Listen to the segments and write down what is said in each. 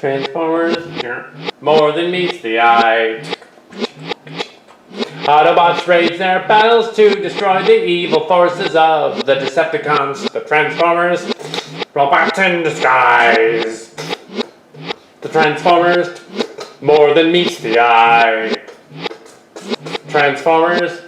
Transformers, more than meets the eye. Autobots rage their battles to destroy the evil forces of the Decepticons. The Transformers, robots in disguise. The Transformers, more than meets the eye. Transformers.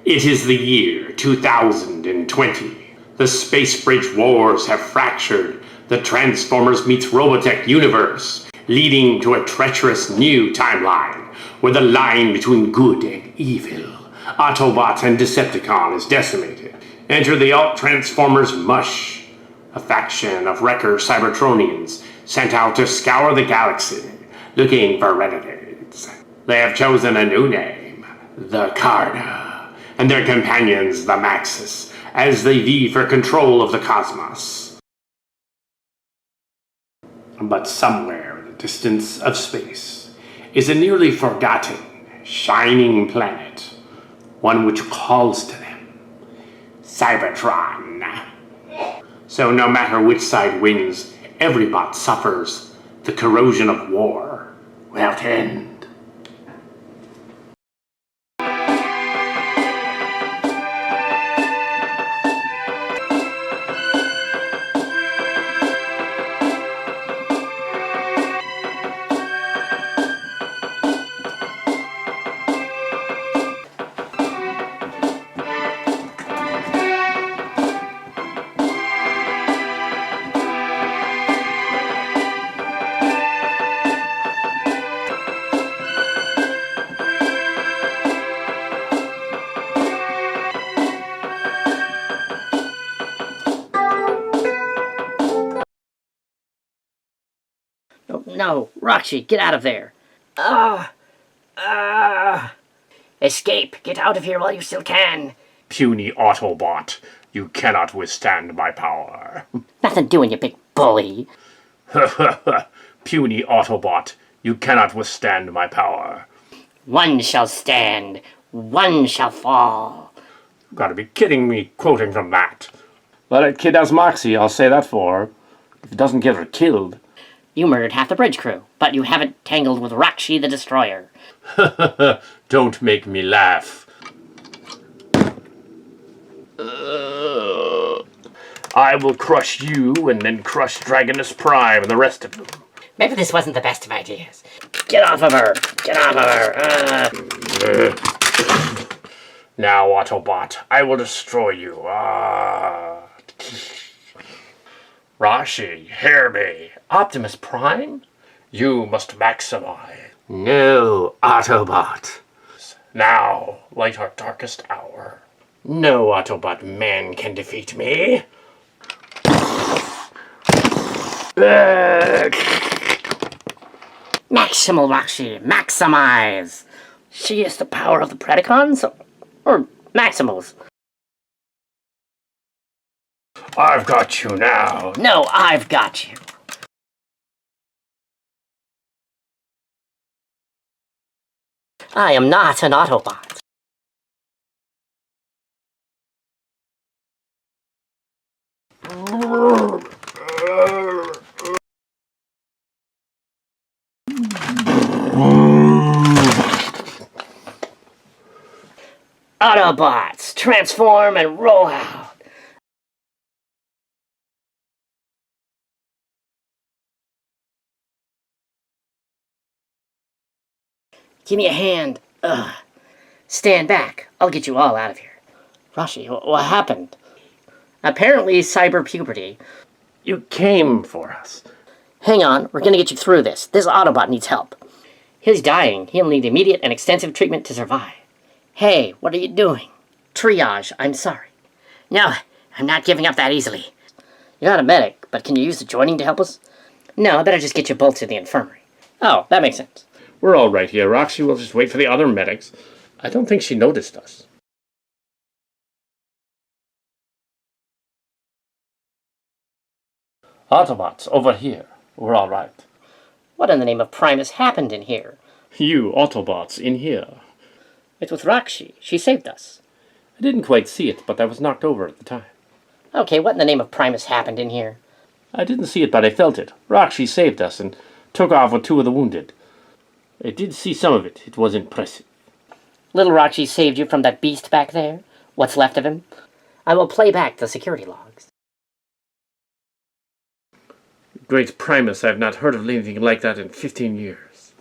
It is the year 2020. The Space Bridge Wars have fractured the Transformers meets Robotech universe, leading to a treacherous new timeline where the line between good and evil, Autobot and Decepticon, is decimated. Enter the Alt-Transformers MUSH, a faction of wrecker Cybertronians sent out to scour the galaxy looking for renegades. They have chosen a new name, the Carna, and their companions, the Maxis, as they vie for control of the cosmos. But somewhere in the distance of space is a nearly forgotten, shining planet, one which calls to them, Cybertron. So no matter which side wins, every bot suffers the corrosion of war without end. No, Roxy, get out of there. Escape. Get out of here while you still can. Puny Autobot, you cannot withstand my power. Nothing doing, you big bully. Puny Autobot, you cannot withstand my power. One shall stand, one shall fall. Gotta be kidding me, quoting from that. Well, that kid has moxie, I'll say that for her. If it doesn't get her killed. You murdered half the bridge crew, but you haven't tangled with Roxy the Destroyer. Don't make me laugh. I will crush you and then crush Dragonus Prime and the rest of them. Maybe this wasn't the best of ideas. Get off of her! Get off of her! Now, Autobot, I will destroy you. Rashi, hear me. Optimus Prime? You must maximize. No, Autobot. Now, light our darkest hour. No Autobot man can defeat me. Maximal Roxy, maximize! She is the power of the Predacons? Or Maximals? I've got you now. No, I've got you. I am not an Autobot. Autobots, transform and roll out. Give me a hand. Ugh. Stand back. I'll get you all out of here. Rashi, what happened? Apparently cyber puberty. You came for us. Hang on, we're gonna get you through this. This Autobot needs help. He's dying. He'll need immediate and extensive treatment to survive. Hey, what are you doing? Triage, I'm sorry. No, I'm not giving up that easily. You're not a medic, but can you use the joining to help us? No, I better just get you both to the infirmary. Oh, that makes sense. We're all right here, Roxy. We'll just wait for the other medics. I don't think she noticed us. Autobots, over here. We're all right. What in the name of Primus happened in here? You Autobots, in here. It's with Roxy. She saved us. I didn't quite see it, but I was knocked over at the time. Okay, what in the name of Primus happened in here? I didn't see it, but I felt it. Roxy saved us and took off with 2 of the wounded. I did see some of it. It was impressive. Little Roxy saved you from that beast back there? What's left of him? I will play back the security logs. Great Primus, I've not heard of anything like that in 15 years.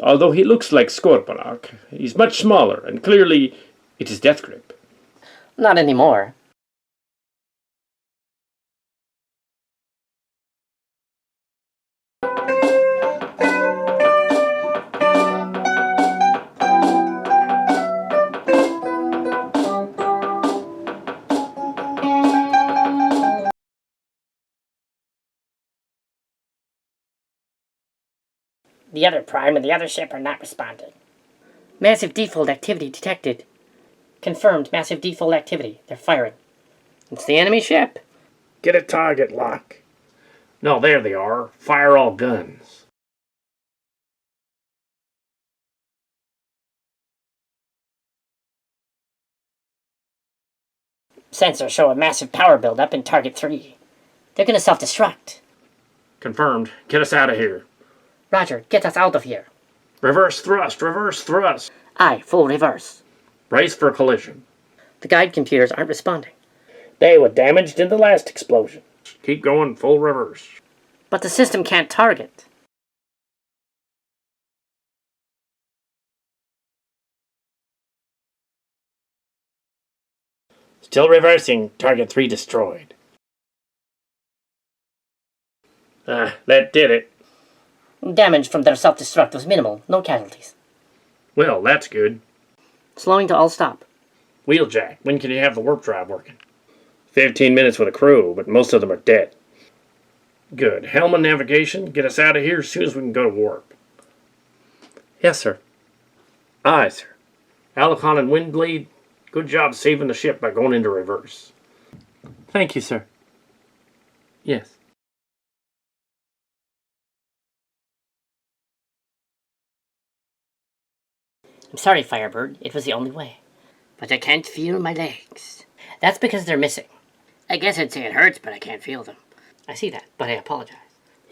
Although he looks like Scorponok, he's much smaller, and clearly it is Death Grip. Not anymore. The other Prime and the other ship are not responding. Massive default activity detected. Confirmed massive default activity. They're firing. It's the enemy ship. Get a target lock. No, there they are. Fire all guns. Sensors show a massive power buildup in Target 3. They're gonna self-destruct. Confirmed. Get us out of here. Roger, get us out of here. Reverse thrust, reverse thrust. Aye, full reverse. Brace for collision. The guide computers aren't responding. They were damaged in the last explosion. Keep going, full reverse. But the system can't target. Still reversing. Target 3 destroyed. That did it. Damage from their self-destruct was minimal. No casualties. Well, that's good. Slowing to all stop. Wheeljack, when can you have the warp drive working? 15 minutes with a crew, but most of them are dead. Good. Helm and navigation, get us out of here as soon as we can go to warp. Yes, sir. Aye, sir. Alicon and Windblade, good job saving the ship by going into reverse. Thank you, sir. Yes. I'm sorry, Firebird. It was the only way. But I can't feel my legs. That's because they're missing. I guess I'd say it hurts, but I can't feel them. I see that, but I apologize.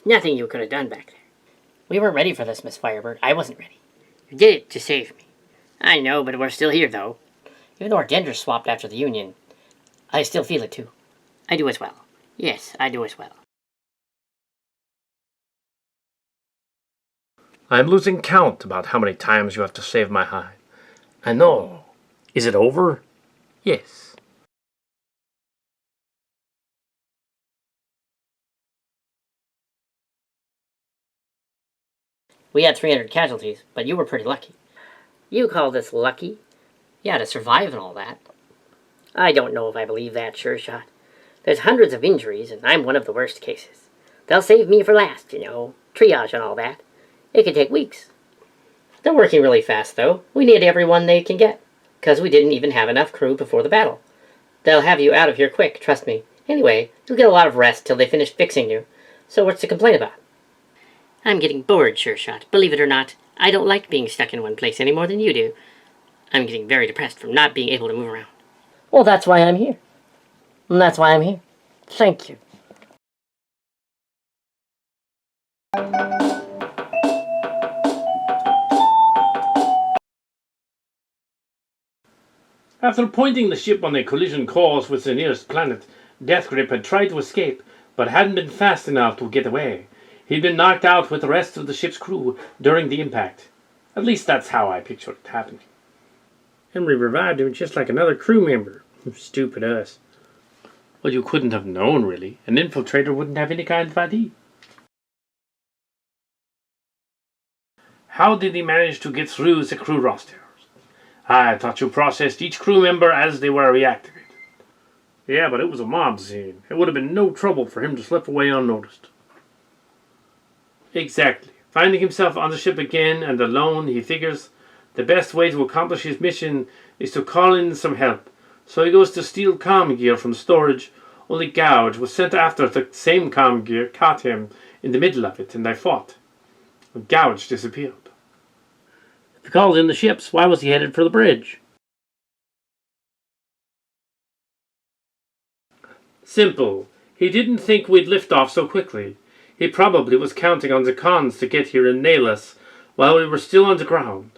Nothing you could have done back there. We weren't ready for this, Miss Firebird. I wasn't ready. You did it to save me. I know, but we're still here, though. Even though our genders swapped after the Union, I still feel it, too. I do as well. Yes, I do as well. I'm losing count about how many times you have to save my hide. I know. Is it over? Yes. We had 300 casualties, but you were pretty lucky. You call this lucky? Yeah, to survive and all that. I don't know if I believe that, sure shot. There's hundreds of injuries, and I'm one of the worst cases. They'll save me for last, you know. Triage and all that. It could take weeks. They're working really fast, though. We need everyone they can get, because we didn't even have enough crew before the battle. They'll have you out of here quick, trust me. Anyway, you'll get a lot of rest till they finish fixing you. So what's to complain about? I'm getting bored, sure shot. Believe it or not, I don't like being stuck in one place any more than you do. I'm getting very depressed from not being able to move around. Well, that's why I'm here. And that's why I'm here. Thank you. After pointing the ship on a collision course with the nearest planet, Deathgrip had tried to escape, but hadn't been fast enough to get away. He'd been knocked out with the rest of the ship's crew during the impact. At least that's how I picture it happening. Henry revived him just like another crew member. Stupid us. Well, you couldn't have known, really. An infiltrator wouldn't have any kind of ID. How did he manage to get through the crew rosters? I thought you processed each crew member as they were reactivated. Yeah, but it was a mob scene. It would have been no trouble for him to slip away unnoticed. Exactly. Finding himself on the ship again and alone, he figures the best way to accomplish his mission is to call in some help. So he goes to steal comm gear from storage, only Gouge was sent after the same comm gear caught him in the middle of it, and they fought. Gouge disappeared. If he called in the ships, why was he headed for the bridge? Simple. He didn't think we'd lift off so quickly. He probably was counting on the cons to get here and nail us while we were still on the ground.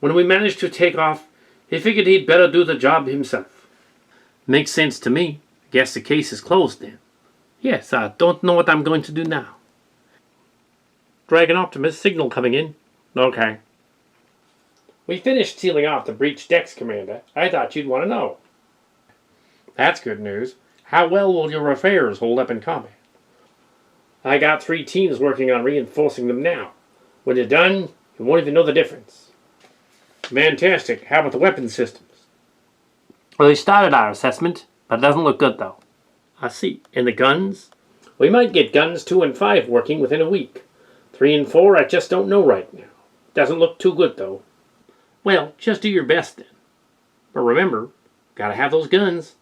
When we managed to take off, he figured he'd better do the job himself. Makes sense to me. Guess the case is closed then. Yes, I don't know what I'm going to do now. Dragon Optimus, signal coming in. Okay. We finished sealing off the breach decks, Commander. I thought you'd want to know. That's good news. How well will your affairs hold up in combat? I got 3 teams working on reinforcing them now. When they're done, you won't even know the difference. Fantastic. How about the weapon systems? Well, they started our assessment, but it doesn't look good though. I see. And the guns? We might get guns 2 and 5 working within a week. 3 and 4, I just don't know right now. Doesn't look too good though. Well, just do your best then. But remember, gotta have those guns.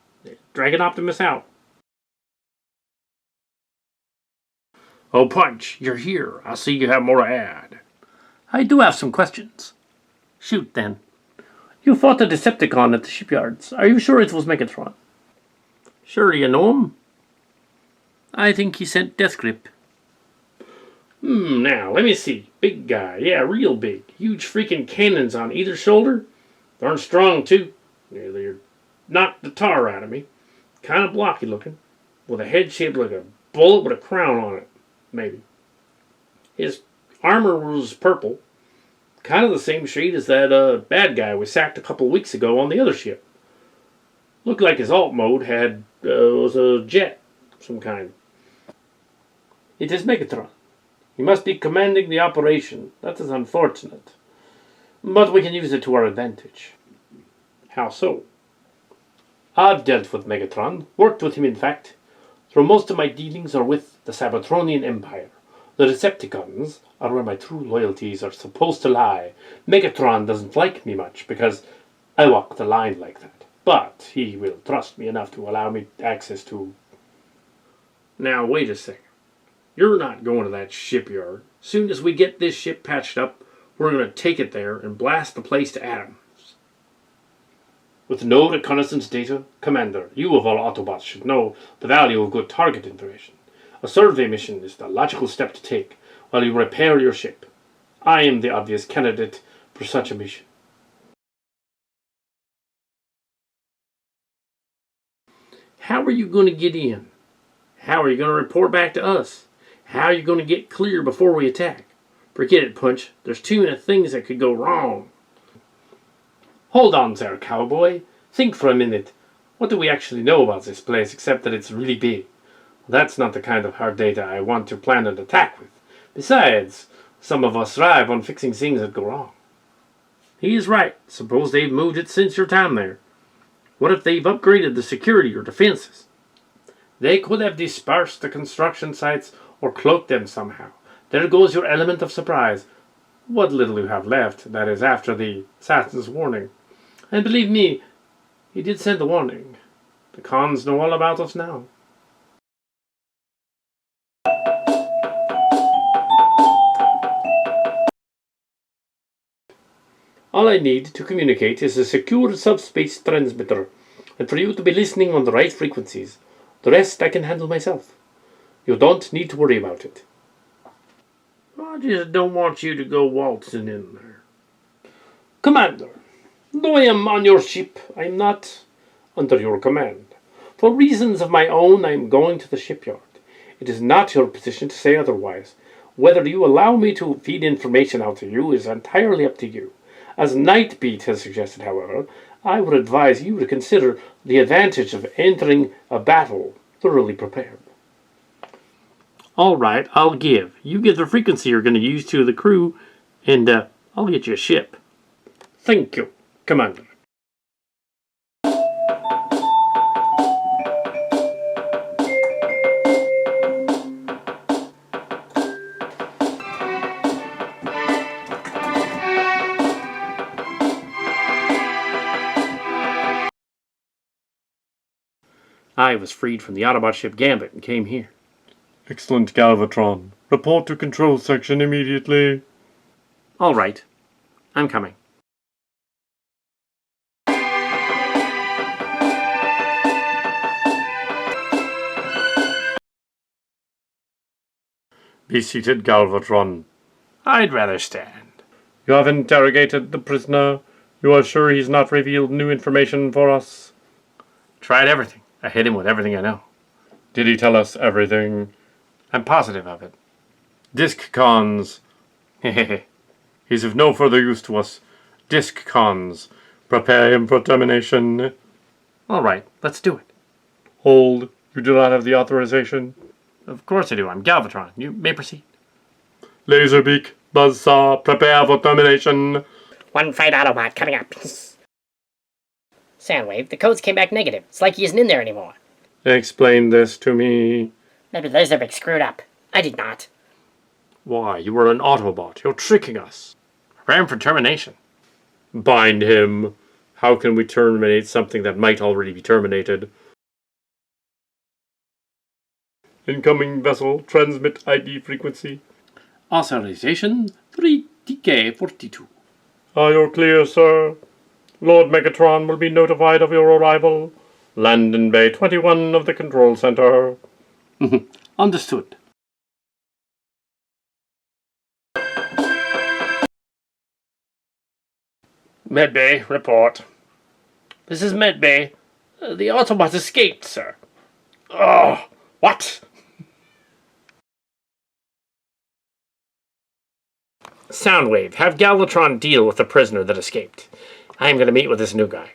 Dragon Optimus out. Oh, Punch, you're here. I see you have more to add. I do have some questions. Shoot, then. You fought the Decepticon at the shipyards. Are you sure it was Megatron? Sure, you know him? I think he sent Death Grip. Now, let me see. Big guy. Yeah, real big. Huge freaking cannons on either shoulder. Darn strong, too. Nearly knocked the tar out of me. Kind of blocky looking. With a head shaped like a bullet with a crown on it. Maybe. His armor was purple. Kind of the same shade as that bad guy we sacked a couple of weeks ago on the other ship. Looked like his alt mode was a jet of some kind. It is Megatron. He must be commanding the operation. That is unfortunate. But we can use it to our advantage. How so? I've dealt with Megatron. Worked with him, in fact. Though most of my dealings are with the Cybertronian Empire. The Decepticons are where my true loyalties are supposed to lie. Megatron doesn't like me much because I walk the line like that. But he will trust me enough to allow me access to... Now, wait a second. You're not going to that shipyard. Soon as we get this ship patched up, we're going to take it there and blast the place to atoms. With no reconnaissance data, Commander, you of all Autobots should know the value of good target information. A survey mission is the logical step to take while you repair your ship. I am the obvious candidate for such a mission. How are you going to get in? How are you going to report back to us? How are you going to get clear before we attack? Forget it, Punch. There's too many things that could go wrong. Hold on there, cowboy. Think for a minute. What do we actually know about this place except that it's really big? That's not the kind of hard data I want to plan an attack with. Besides, some of us thrive on fixing things that go wrong. He is right. Suppose they've moved it since your time there. What if they've upgraded the security or defenses? They could have dispersed the construction sites or cloaked them somehow. There goes your element of surprise. What little you have left, that is after the assassin's warning. And believe me, he did send the warning. The cons know all about us now. All I need to communicate is a secure subspace transmitter, and for you to be listening on the right frequencies. The rest I can handle myself. You don't need to worry about it. I just don't want you to go waltzing in there. Commander, though I am on your ship, I am not under your command. For reasons of my own, I am going to the shipyard. It is not your position to say otherwise. Whether you allow me to feed information out to you is entirely up to you. As Nightbeat has suggested, however, I would advise you to consider the advantage of entering a battle thoroughly prepared. All right, I'll give. You get the frequency you're going to use to the crew, and I'll get you a ship. Thank you, Commander. I was freed from the Autobot ship Gambit and came here. Excellent, Galvatron. Report to control section immediately. All right. I'm coming. Be seated, Galvatron. I'd rather stand. You have interrogated the prisoner. You are sure he's not revealed new information for us? Tried everything. I hit him with everything I know. Did he tell us everything? I'm positive of it. Disc cons. Hehehe. He's of no further use to us. Disc cons. Prepare him for termination. All right, let's do it. Hold. You do not have the authorization. Of course I do. I'm Galvatron. You may proceed. Laserbeak, Buzzsaw, prepare for termination. One fight Autobot coming up. Soundwave, the codes came back negative. It's like he isn't in there anymore. Explain this to me. Maybe Laserbeak screwed up. I did not. Why, you are an Autobot. You're tricking us. Prepare him for termination. Bind him. How can we terminate something that might already be terminated? Incoming vessel, transmit ID frequency. Authorization 3TK42. Are you clear, sir? Lord Megatron will be notified of your arrival. Land in Bay 21 of the control center. Understood. Medbay, report. This is Medbay. The Autobot escaped, sir. Oh, what? Soundwave, have Galvatron deal with the prisoner that escaped. I am going to meet with this new guy.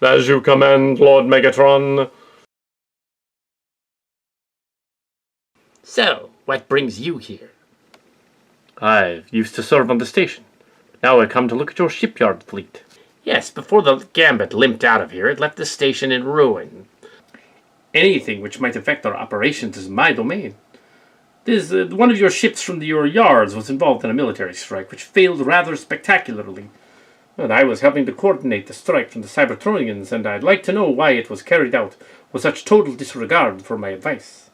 As you command, Lord Megatron. So, what brings you here? I used to serve on the station. Now I come to look at your shipyard fleet. Yes, before the Gambit limped out of here, it left the station in ruin. Anything which might affect our operations is my domain. One of your ships from your yards was involved in a military strike, which failed rather spectacularly. And I was helping to coordinate the strike from the Cybertronians, and I'd like to know why it was carried out with such total disregard for my advice.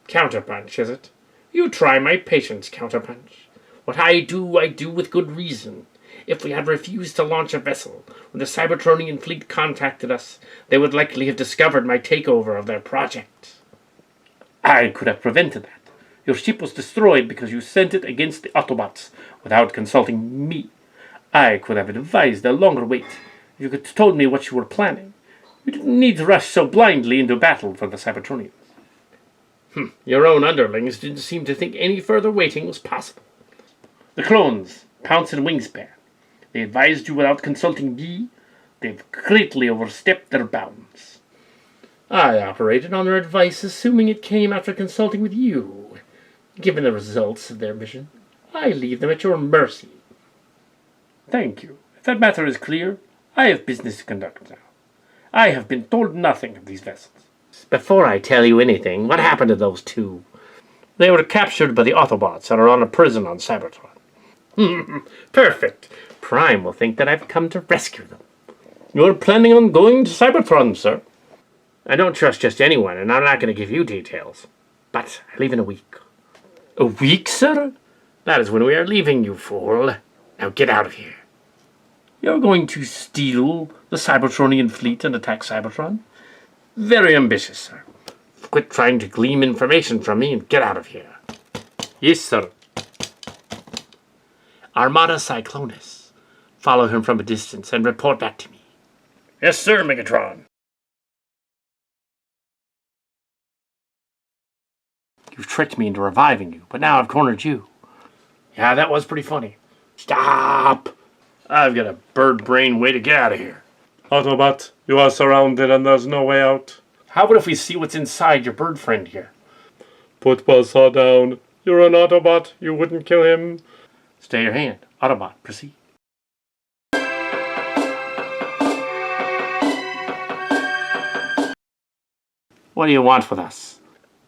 Counterpunch, is it? You try my patience, Counterpunch. What I do with good reason. If we had refused to launch a vessel when the Cybertronian fleet contacted us, they would likely have discovered my takeover of their project. I could have prevented that. Your ship was destroyed because you sent it against the Autobots without consulting me. I could have advised a longer wait if you could have told me what you were planning. You didn't need to rush so blindly into battle for the Cybertronians. Your own underlings didn't seem to think any further waiting was possible. The clones, Pounce and Wingspan, they advised you without consulting me. They've greatly overstepped their bounds. I operated on their advice, assuming it came after consulting with you. Given the results of their mission, I leave them at your mercy. Thank you. If that matter is clear, I have business to conduct now. I have been told nothing of these vessels. Before I tell you anything, what happened to those two? They were captured by the Autobots and are on a prison on Cybertron. Perfect. Prime will think that I've come to rescue them. You're planning on going to Cybertron, sir? I don't trust just anyone, and I'm not going to give you details. But I leave in a week. A week, sir? That is when we are leaving, you fool. Now get out of here. You're going to steal the Cybertronian fleet and attack Cybertron? Very ambitious, sir. Quit trying to glean information from me and get out of here. Yes, sir. Armada Cyclonus. Follow him from a distance and report back to me. Yes, sir, Megatron. You've tricked me into reviving you, but now I've cornered you. Yeah, that was pretty funny. Stop! I've got a bird brain way to get out of here. Autobot, you are surrounded and there's no way out. How about if we see what's inside your bird friend here? Put Buzzsaw down. You're an Autobot. You wouldn't kill him. Stay your hand. Autobot, proceed. What do you want with us?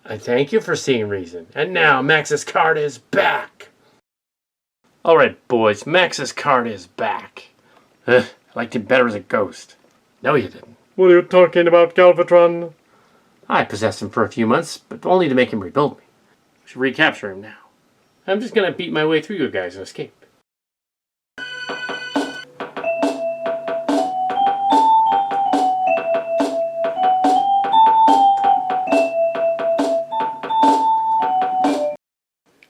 I thank you for seeing reason. And now Max's card is back. All right, boys. Max's card is back. I liked him better as a ghost. No, you didn't. What are you talking about, Galvatron? I possessed him for a few months, but only to make him rebuild me. I should recapture him now. I'm just gonna beat my way through you guys and escape.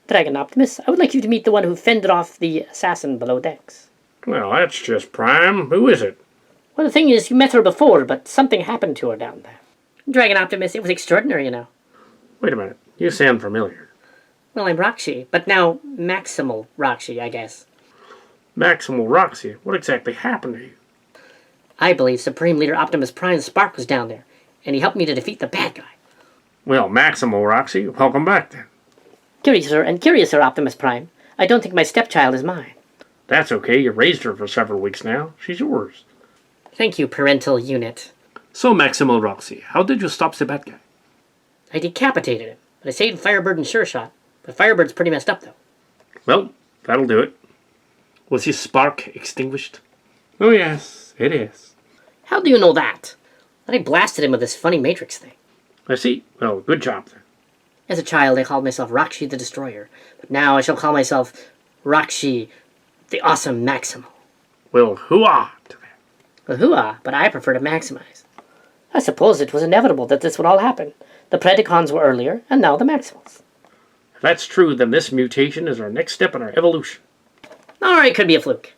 Dragon Optimus, I would like you to meet the one who fended off the assassin below decks. Well, that's just prime. Who is it? Well, the thing is, you met her before, but something happened to her down there. Dragon Optimus, it was extraordinary, you know. Wait a minute. You sound familiar. Well, I'm Roxy, but now Maximal Roxy, I guess. Maximal Roxy, what exactly happened to you? I believe Supreme Leader Optimus Prime's Spark was down there, and he helped me to defeat the bad guy. Well, Maximal Roxy, welcome back then. Curious, Sir Optimus Prime. I don't think my stepchild is mine. That's okay. You raised her for several weeks now. She's yours. Thank you, parental unit. So, Maximal Roxy, how did you stop the bad guy? I decapitated him, but I saved Firebird and Sure Shot. But Firebird's pretty messed up, though. Well, that'll do it. Was his spark extinguished? Oh yes, it is. How do you know that? I blasted him with this funny Matrix thing. I see. Well, good job then. As a child, I called myself Roxy the Destroyer, but now I shall call myself Roxy the Awesome Maximal. Well, hoo-ah to that. Well, hoo-ah, but I prefer to maximize. I suppose it was inevitable that this would all happen. The Predacons were earlier, and now the Maximals. If that's true, then this mutation is our next step in our evolution. Or it could be a fluke.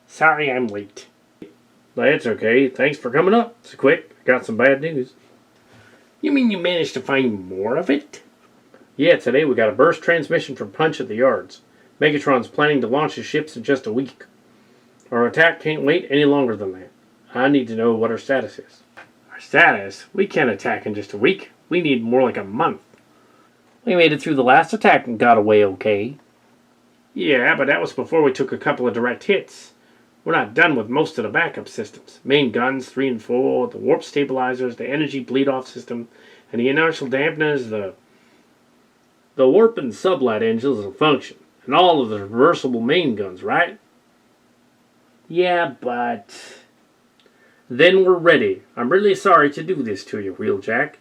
Sorry I'm late. That's okay. Thanks for coming up so quick. I got some bad news. You mean you managed to find more of it? Yeah, today we got a burst transmission from Punch at the yards. Megatron's planning to launch his ships in just a week. Our attack can't wait any longer than that. I need to know what our status is. Our status? We can't attack in just a week. We need more like a month. We made it through the last attack and got away okay. Yeah, but that was before we took a couple of direct hits. We're not done with most of the backup systems. Main guns, 3 and 4, the warp stabilizers, the energy bleed-off system, and the inertial dampeners, the warp and sublight engines will function. And all of the reversible main guns, right? Yeah, but... Then we're ready. I'm really sorry to do this to you, Wheeljack.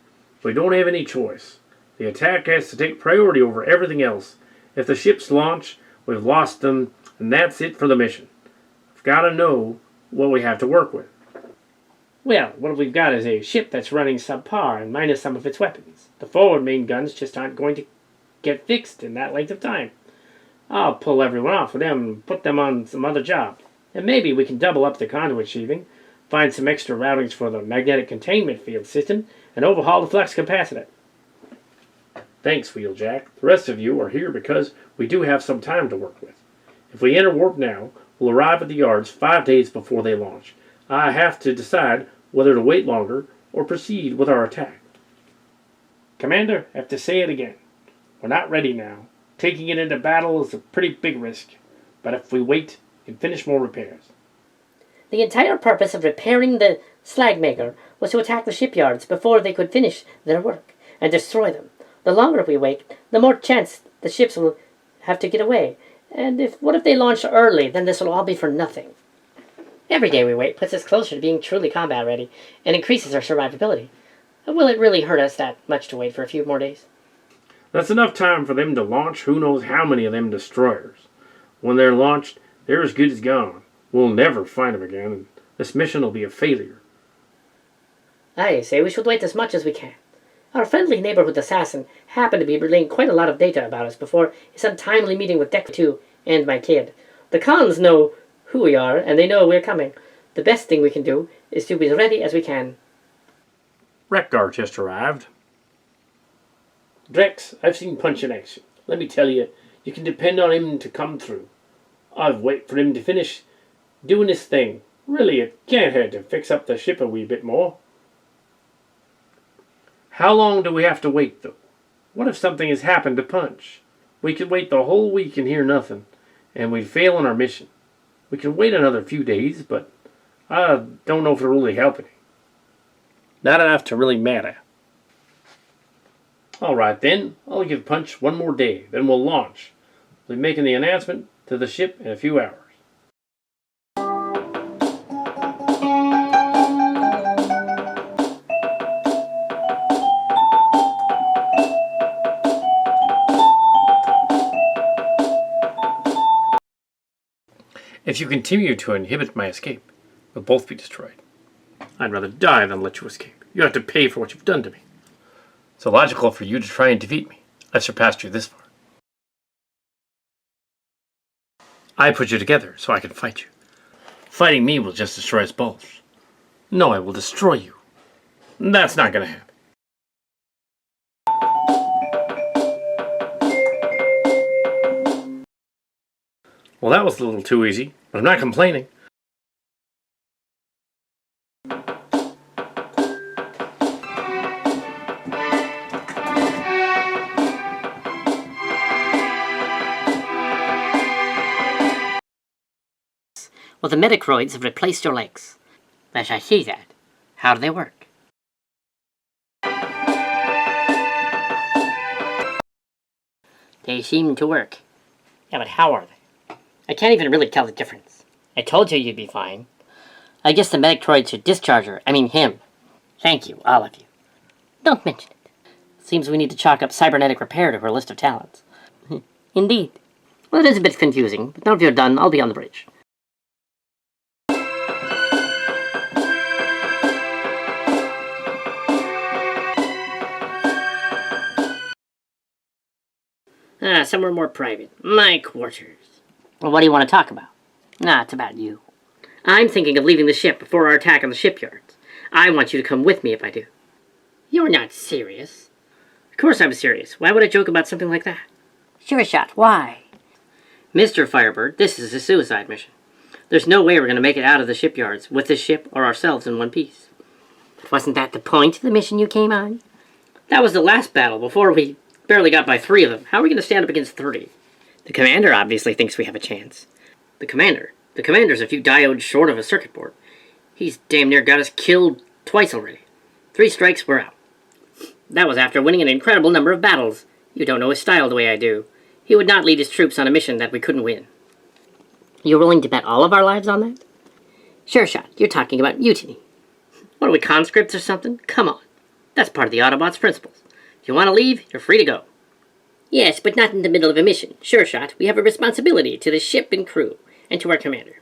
We don't have any choice. The attack has to take priority over everything else. If the ships launch, we've lost them, and that's it for the mission. We've got to know what we have to work with. Well, what we've got is a ship that's running subpar and minus some of its weapons. The forward main guns just aren't going to get fixed in that length of time. I'll pull everyone off of them and put them on some other job. And maybe we can double up the conduit sheathing, find some extra routings for the magnetic containment field system, and overhaul the flux capacitor. Thanks, Wheeljack. The rest of you are here because we do have some time to work with. If we enter warp now, we'll arrive at the yards 5 days before they launch. I have to decide whether to wait longer or proceed with our attack. Commander, I have to say it again. We're not ready now. Taking it into battle is a pretty big risk. But if we wait, we can finish more repairs. The entire purpose of repairing the slag maker was to attack the shipyards before they could finish their work and destroy them. The longer we wait, the more chance the ships will have to get away. And what if they launch early? Then this will all be for nothing. Every day we wait puts us closer to being truly combat ready and increases our survivability. Will it really hurt us that much to wait for a few more days? That's enough time for them to launch who knows how many of them destroyers. When they're launched, they're as good as gone. We'll never find them again, and this mission will be a failure. I say we should wait as much as we can. Our friendly neighborhood assassin happened to be relaying quite a lot of data about us before his untimely meeting with Deck 2 and my kid. The cons know who we are, and they know we're coming. The best thing we can do is to be as ready as we can. Wreckgar just arrived. Drex, I've seen Punch in action. Let me tell you, you can depend on him to come through. I've waited for him to finish doing his thing. Really, it can't hurt to fix up the ship a wee bit more. How long do we have to wait, though? What if something has happened to Punch? We could wait the whole week and hear nothing, and we'd fail in our mission. We could wait another few days, but I don't know if it'll really help any. Not enough to really matter. Alright then, I'll give Punch one more day, then we'll launch. We'll be making the announcement to the ship in a few hours. If you continue to inhibit my escape, we'll both be destroyed. I'd rather die than let you escape. You have to pay for what you've done to me. So logical for you to try and defeat me. I've surpassed you this far. I put you together so I can fight you. Fighting me will just destroy us both. No, I will destroy you. That's not gonna happen. Well, that was a little too easy, but I'm not complaining. Well, the Metacroids have replaced your legs. Yes, I see that. How do they work? They seem to work. Yeah, but how are they? I can't even really tell the difference. I told you you'd be fine. I guess the Metacroid should discharge her. I mean him. Thank you, all of you. Don't mention it. Seems we need to chalk up cybernetic repair to her list of talents. Indeed. Well, it is a bit confusing, but now if you're done, I'll be on the bridge. Somewhere more private. My quarters. Well, what do you want to talk about? Nah, it's about you. I'm thinking of leaving the ship before our attack on the shipyards. I want you to come with me if I do. You're not serious. Of course I'm serious. Why would I joke about something like that? Sure shot, why? Mr. Firebird, this is a suicide mission. There's no way we're going to make it out of the shipyards with this ship or ourselves in one piece. But wasn't that the point of the mission you came on? That was the last battle before we barely got by 3 of them. How are we going to stand up against 30? The commander obviously thinks we have a chance. The commander's a few diodes short of a circuit board. He's damn near got us killed twice already. 3 strikes, we're out. That was after winning an incredible number of battles. You don't know his style the way I do. He would not lead his troops on a mission that we couldn't win. You're willing to bet all of our lives on that? Sure shot, you're talking about mutiny. What are we, conscripts or something? Come on. That's part of the Autobots' principles. If you want to leave, you're free to go. Yes, but not in the middle of a mission. Sure shot, we have a responsibility to the ship and crew, and to our commander.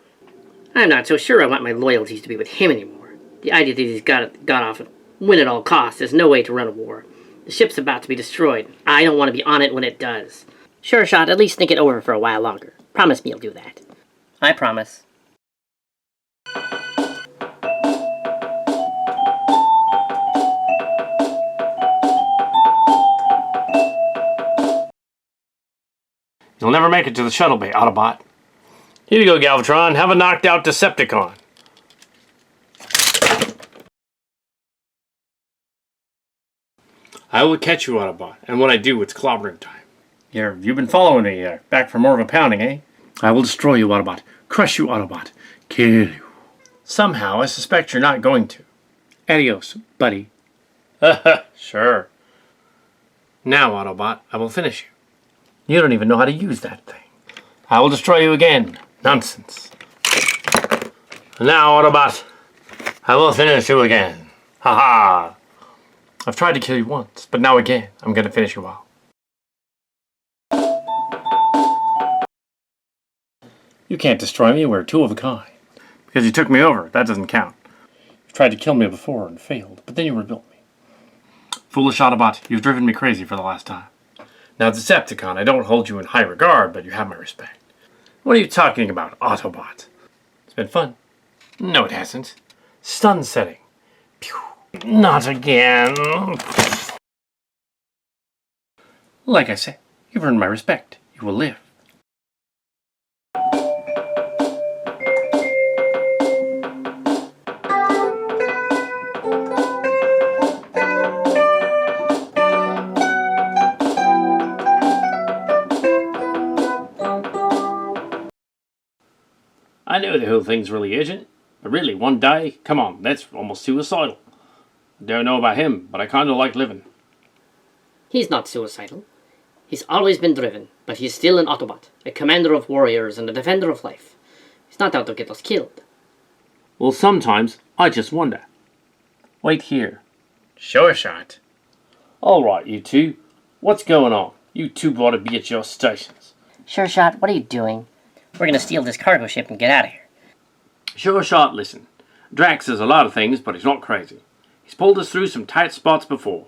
I'm not so sure I want my loyalties to be with him anymore. The idea that he's got off and win at all costs is no way to run a war. The ship's about to be destroyed. I don't want to be on it when it does. Sure shot, at least think it over for a while longer. Promise me you'll do that. I promise. You'll never make it to the shuttle bay, Autobot. Here you go, Galvatron. Have a knocked out Decepticon. I will catch you, Autobot, and when I do, it's clobbering time. You've been following me, back for more of a pounding, eh? I will destroy you, Autobot. Crush you, Autobot. Kill you. Somehow, I suspect you're not going to. Adios, buddy. Sure. Now, Autobot, I will finish you. You don't even know how to use that thing. I will destroy you again. Nonsense. Now, Autobot, I will finish you again. Ha ha. I've tried to kill you once, but now again, I'm going to finish you off. You can't destroy me. We're 2 of a kind. Because you took me over. That doesn't count. You've tried to kill me before and failed, but then you rebuilt me. Foolish Autobot, you've driven me crazy for the last time. Now, Decepticon, I don't hold you in high regard, but you have my respect. What are you talking about, Autobot? It's been fun. No, it hasn't. Stun setting. Pew. Not again. Like I said, you've earned my respect. You will live. I know the whole thing's really urgent, but really, one day, come on, that's almost suicidal. Don't know about him, but I kinda like living. He's not suicidal. He's always been driven, but he's still an Autobot, a commander of warriors and a defender of life. He's not out to get us killed. Well, sometimes I just wonder. Wait here. Sure shot. All right, you two. What's going on? You two ought to be at your stations. Sure Shot, what are you doing? We're gonna steal this cargo ship and get out of here. Sure shot, listen. Drax is a lot of things, but he's not crazy. He's pulled us through some tight spots before.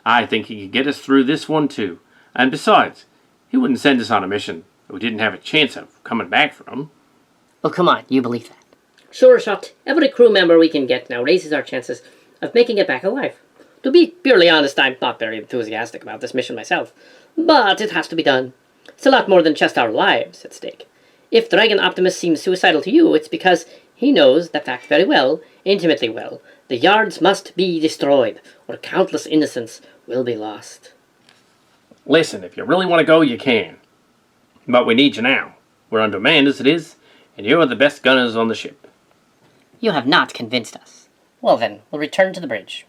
I think he could get us through this one too. And besides, he wouldn't send us on a mission that we didn't have a chance of coming back from. Oh, come on, you believe that? Sure Shot, every crew member we can get now raises our chances of making it back alive. To be purely honest, I'm not very enthusiastic about this mission myself, but it has to be done. It's a lot more than just our lives at stake. If Dragon Optimus seems suicidal to you, it's because he knows that fact very well, intimately well. The yards must be destroyed, or countless innocents will be lost. Listen, if you really want to go, you can. But we need you now. We're undermanned as it is, and you're the best gunners on the ship. You have not convinced us. Well then, we'll return to the bridge.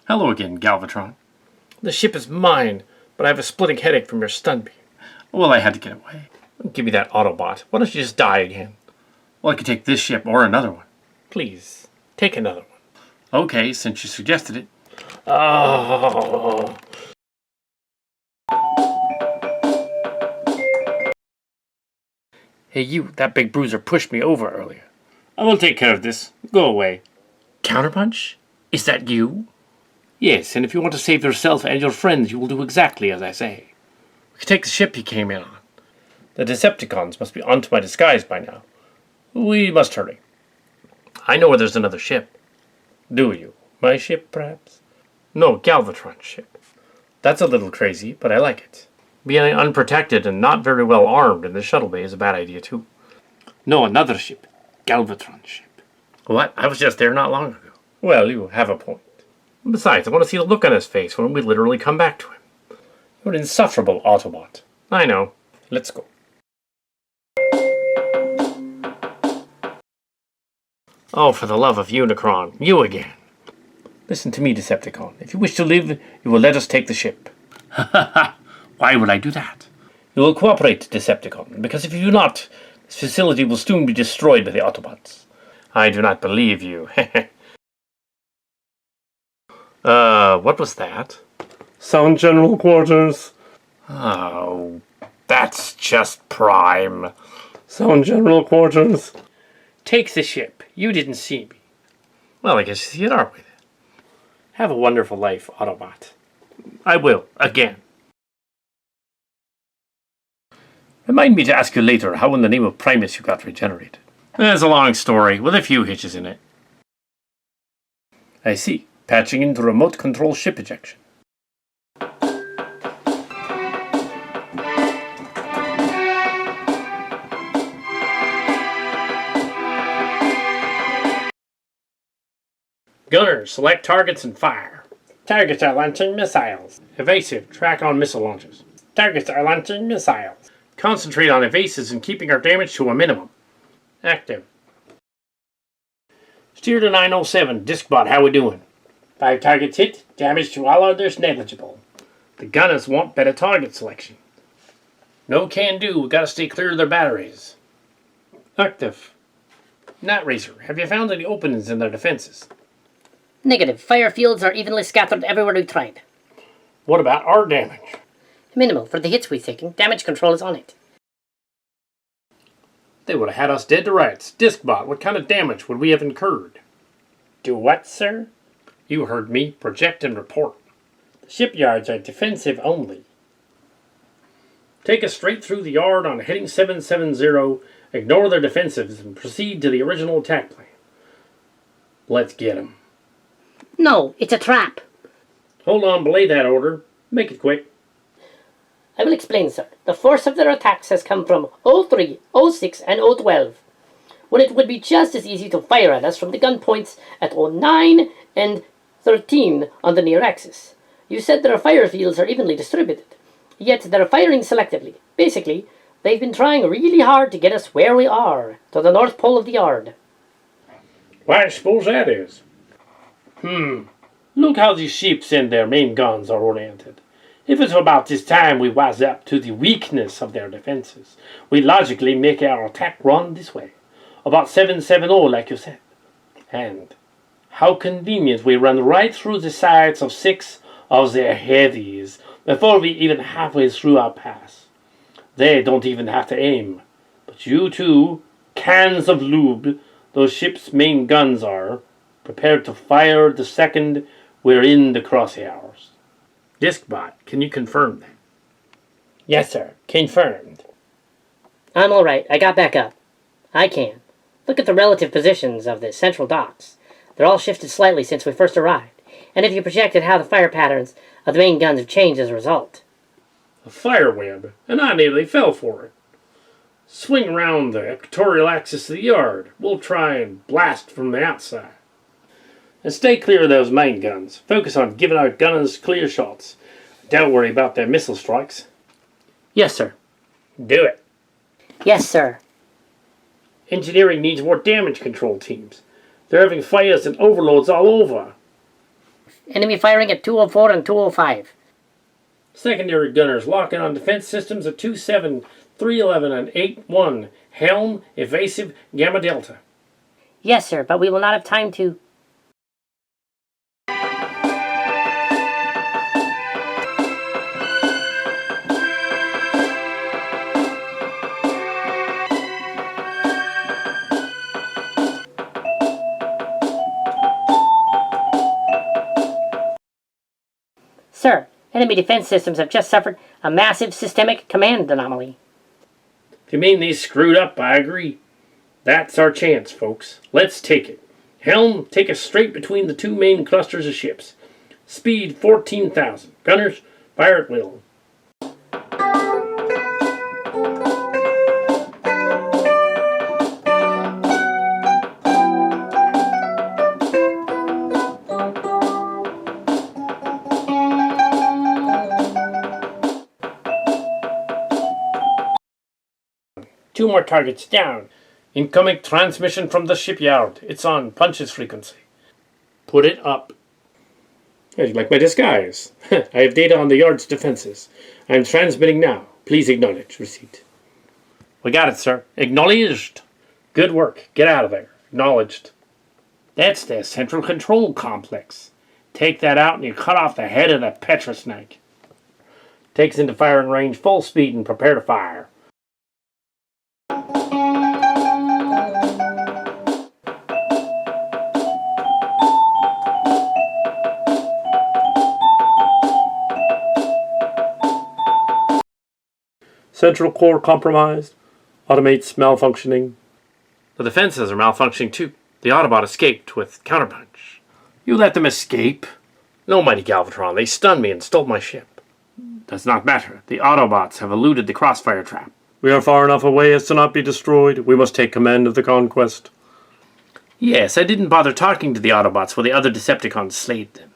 Hello again, Galvatron. The ship is mine, but I have a splitting headache from your stun beam. Well, I had to get away. Give me that Autobot. Why don't you just die again? Well, I could take this ship or another one. Please, take another one. Okay, since you suggested it. Oh. Hey, you, that big bruiser pushed me over earlier. I will take care of this. Go away. Counterpunch? Is that you? Yes, and if you want to save yourself and your friends, you will do exactly as I say. We can take the ship he came in on. The Decepticons must be onto my disguise by now. We must hurry. I know where there's another ship. Do you? My ship, perhaps? No, Galvatron's ship. That's a little crazy, but I like it. Being unprotected and not very well armed in the shuttle bay is a bad idea, too. No, another ship. Galvatron's ship. What? I was just there not long ago. Well, you have a point. Besides, I want to see the look on his face when we literally come back to him. You're an insufferable Autobot. I know. Let's go. Oh, for the love of Unicron, you again. Listen to me, Decepticon. If you wish to live, you will let us take the ship. Why would I do that? You will cooperate, Decepticon, because if you do not, this facility will soon be destroyed by the Autobots. I do not believe you. What was that? Sound General Quarters. Oh, that's just prime. Sound General Quarters. Take the ship. You didn't see me. Well, I guess you see it our way then. Have a wonderful life, Autobot. I will, again. Remind me to ask you later how in the name of Primus you got regenerated. There's a long story with a few hitches in it. I see. Patching into remote control ship ejection. Gunners, select targets and fire. Targets are launching missiles. Evasive, track on missile launches. Targets are launching missiles. Concentrate on evasives and keeping our damage to a minimum. Active. Steer to 907. Discbot, how we doing? 5 targets hit. Damage to all others negligible. The gunners want better target selection. No can do. We gotta stay clear of their batteries. Active. Nightraiser, have you found any openings in their defenses? Negative. Fire fields are evenly scattered everywhere we tried. What about our damage? Minimal. For the hits we've taken, damage control is on it. They would have had us dead to rights. Discbot, what kind of damage would we have incurred? Do what, sir? You heard me. Project and report. The shipyards are defensive only. Take us straight through the yard on heading 770, ignore their defensives, and proceed to the original attack plan. Let's get them. No, it's a trap. Hold on, belay that order. Make it quick. I will explain, sir. The force of their attacks has come from O3, O6, and O12, when it would be just as easy to fire at us from the gun points at O9 and 13 on the near axis. You said their fire fields are evenly distributed. Yet they're firing selectively. Basically, they've been trying really hard to get us where we are, to the North Pole of the Yard. Why, I suppose that is. Look how these ships and their main guns are oriented. If it's about this time we wise up to the weakness of their defenses, we logically make our attack run this way. About 770, like you said. And how convenient we run right through the sides of 6 of their heavies before we even halfway through our pass. They don't even have to aim. But you two, cans of lube, those ships' main guns are, prepared to fire the second we're in the crosshairs. Discbot, can you confirm that? Yes, sir. Confirmed. I'm all right. I got back up. I can. Look at the relative positions of the central docks. They're all shifted slightly since we first arrived. And if you projected how the fire patterns of the main guns have changed as a result. A fire web, and I nearly fell for it. Swing around the equatorial axis of the yard. We'll try and blast from the outside. And stay clear of those main guns. Focus on giving our gunners clear shots. Don't worry about their missile strikes. Yes, sir. Do it. Yes, sir. Engineering needs more damage control teams. They're having fires and overloads all over. Enemy firing at 204 and 205. Secondary gunners locking on defense systems at 27, 311, and 81. Helm, evasive, Gamma Delta. Yes, sir, but we will not have time to... Sir, enemy defense systems have just suffered a massive systemic command anomaly. If you mean they screwed up, I agree. That's our chance, folks. Let's take it. Helm, take us straight between the two main clusters of ships. Speed 14,000. Gunners, fire at will. Two more targets down. Incoming transmission from the shipyard. It's on Punch's frequency. Put it up. How do you like my disguise? I have data on the yard's defenses. I am transmitting now. Please acknowledge receipt. We got it, sir. Acknowledged. Good work. Get out of there. Acknowledged. That's the central control complex. Take that out and you cut off the head of the Petra snake. Takes into firing range full speed and prepare to fire. Central core compromised. Automates malfunctioning. The defenses are malfunctioning too. The Autobot escaped with counterpunch. You let them escape? No, mighty Galvatron, they stunned me and stole my ship. Does not matter. The Autobots have eluded the crossfire trap. We are far enough away as to not be destroyed. We must take command of the conquest. Yes, I didn't bother talking to the Autobots while the other Decepticons slayed them.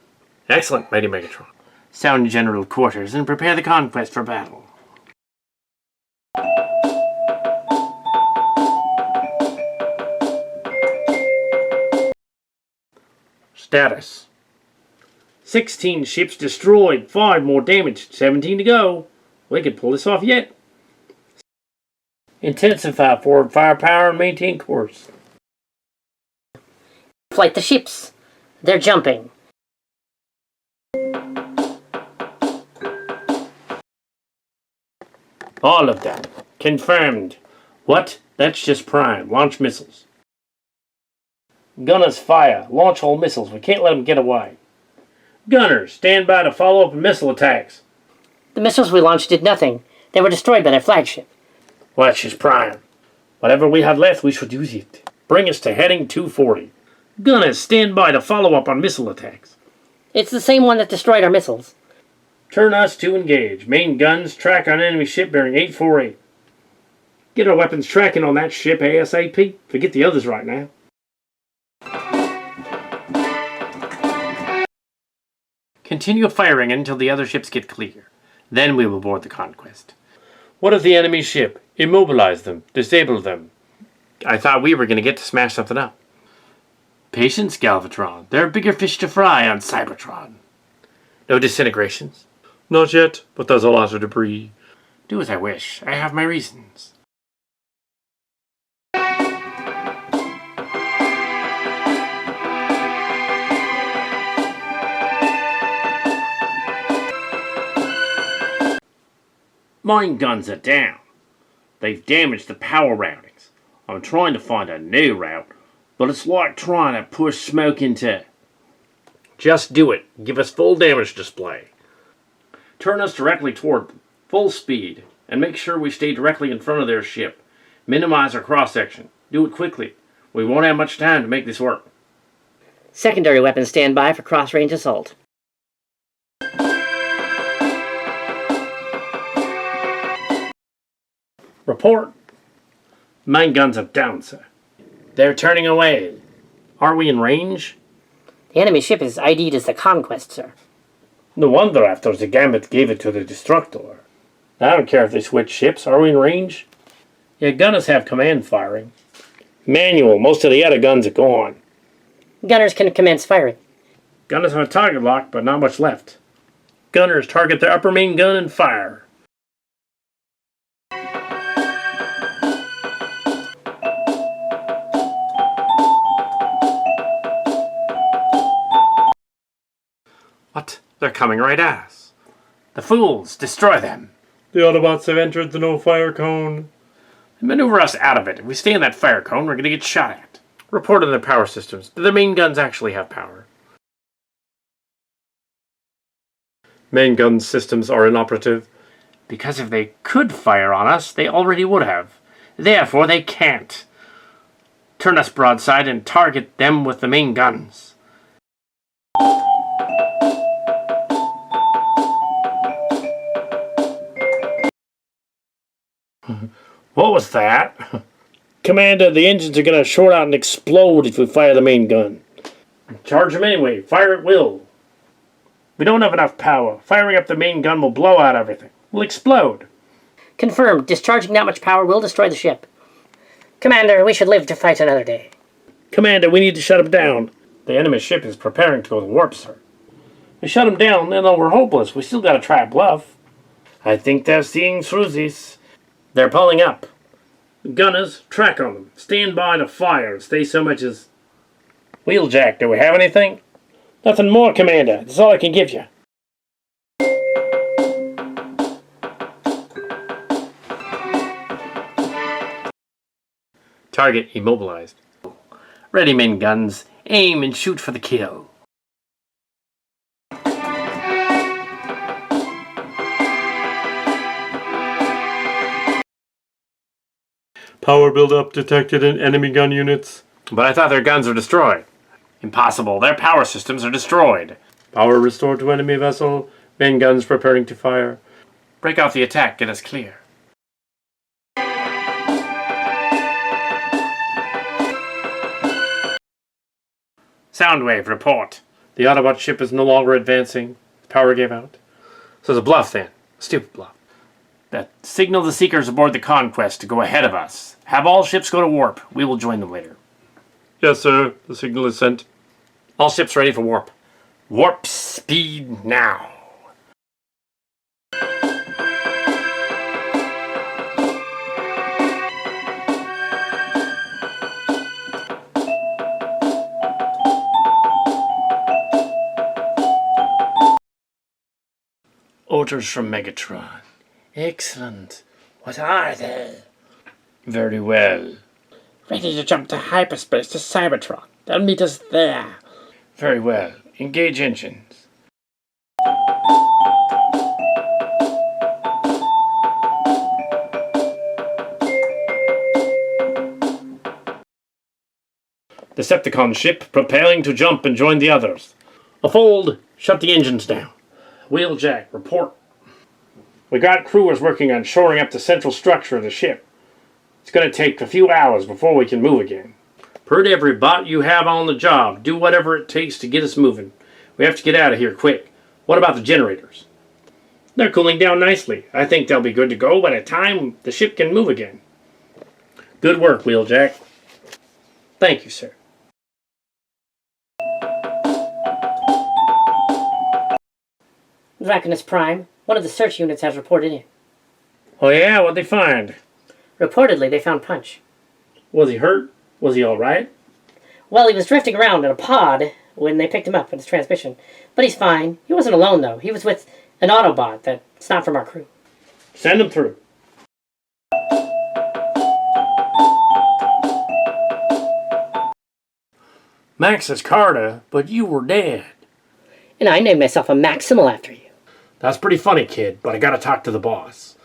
Excellent, mighty Megatron. Sound general quarters and prepare the conquest for battle. Status. 16 ships destroyed, 5 more damaged, 17 to go. We can pull this off yet. Intensify forward firepower and maintain course. Flight the ships. They're jumping. All of them. Confirmed. What? That's just prime. Launch missiles. Gunners fire. Launch all missiles. We can't let them get away. Gunners, stand by to follow up missile attacks. The missiles we launched did nothing. They were destroyed by their flagship. Well, that's just prime. Whatever we have left, we should use it. Bring us to heading 240. Gunners, stand by to follow up on missile attacks. It's the same one that destroyed our missiles. Turn us to engage. Main guns track on enemy ship bearing 848. Get our weapons tracking on that ship ASAP. Forget the others right now. Continue firing until the other ships get clear. Then we will board the Conquest. What if the enemy ship? Immobilize them. Disable them. I thought we were going to get to smash something up. Patience, Galvatron. There are bigger fish to fry on Cybertron. No disintegrations? Not yet, but there's a lot of debris. Do as I wish. I have my reasons. Mine guns are down. They've damaged the power routings. I'm trying to find a new route, but it's like trying to push smoke into... Just do it. Give us full damage display. Turn us directly toward them, full speed, and make sure we stay directly in front of their ship. Minimize our cross-section. Do it quickly. We won't have much time to make this work. Secondary weapons stand by for cross-range assault. Report. Mine guns are down, sir. They're turning away. Are we in range? The enemy ship is ID'd as the Conquest, sir. No wonder after the Gambit gave it to the Destructor. I don't care if they switch ships. Are we in range? Yeah, gunners have command firing. Manual. Most of the other guns are gone. Gunners can commence firing. Gunners have a target lock, but not much left. Gunners target their upper main gun and fire. What? They're coming right at us. The fools! Destroy them! The Autobots have entered the no-fire cone. Maneuver us out of it. If we stay in that fire cone, we're going to get shot at. Report on their power systems. Do their main guns actually have power? Main gun systems are inoperative. Because if they could fire on us, they already would have. Therefore, they can't. Turn us broadside and target them with the main guns. What was that? Commander, the engines are going to short out and explode if we fire the main gun. Charge them anyway. Fire at will. We don't have enough power. Firing up the main gun will blow out everything. We'll explode. Confirmed. Discharging that much power will destroy the ship. Commander, we should live to fight another day. Commander, we need to shut them down. The enemy ship is preparing to go to warp, sir. We shut them down, then we're hopeless. We still got to try a bluff. I think they're seeing through this. They're pulling up. Gunners, track on them. Stand by to fire and stay so much as... Wheeljack, do we have anything? Nothing more, Commander. That's all I can give you. Target immobilized. Ready, main guns. Aim and shoot for the kill. Power buildup detected in enemy gun units. But I thought their guns were destroyed. Impossible. Their power systems are destroyed. Power restored to enemy vessel. Main guns preparing to fire. Break off the attack. Get us clear. Soundwave, report. The Autobot ship is no longer advancing. Power gave out. So it's a bluff then. Stupid bluff. Signal the Seekers aboard the Conquest to go ahead of us. Have all ships go to warp. We will join them later. Yes, sir. The signal is sent. All ships ready for warp. Warp speed now. Orders from Megatron. Excellent. What are they? Very well. Ready to jump to hyperspace to Cybertron. They'll meet us there. Very well. Engage engines. Decepticon ship preparing to jump and join the others. A fold. Shut the engines down. Wheeljack, report. We got crewers working on shoring up the central structure of the ship. It's going to take a few hours before we can move again. Put every bot you have on the job. Do whatever it takes to get us moving. We have to get out of here quick. What about the generators? They're cooling down nicely. I think they'll be good to go by the time the ship can move again. Good work, Wheeljack. Thank you, sir. Draconus Prime, one of the search units has reported in. Oh yeah, what'd they find? Reportedly, they found Punch. Was he hurt? Was he alright? Well, he was drifting around in a pod when they picked him up with his transmission. But he's fine. He wasn't alone, though. He was with an Autobot that's not from our crew. Send him through. Max is Carter, but you were dead. And I named myself a Maximal after you. That's pretty funny, kid, but I gotta talk to the boss.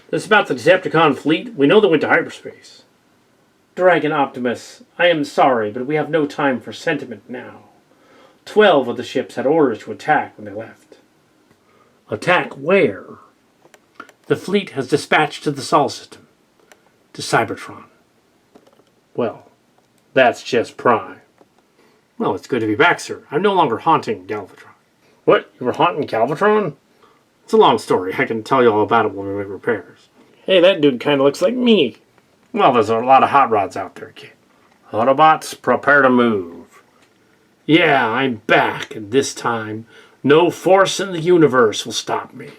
This is about the Decepticon fleet. We know they went to hyperspace. Dragon Optimus, I am sorry, but we have no time for sentiment now. 12 of the ships had orders to attack when they left. Attack where? The fleet has dispatched to the Sol system. To Cybertron. Well, that's just prime. Well, it's good to be back, sir. I'm no longer haunting Galvatron. What? You were haunting Galvatron? It's a long story. I can tell you all about it when we make repairs. Hey, that dude kind of looks like me. Well, there's a lot of hot rods out there, kid. Autobots, prepare to move. Yeah, I'm back, and this time, no force in the universe will stop me.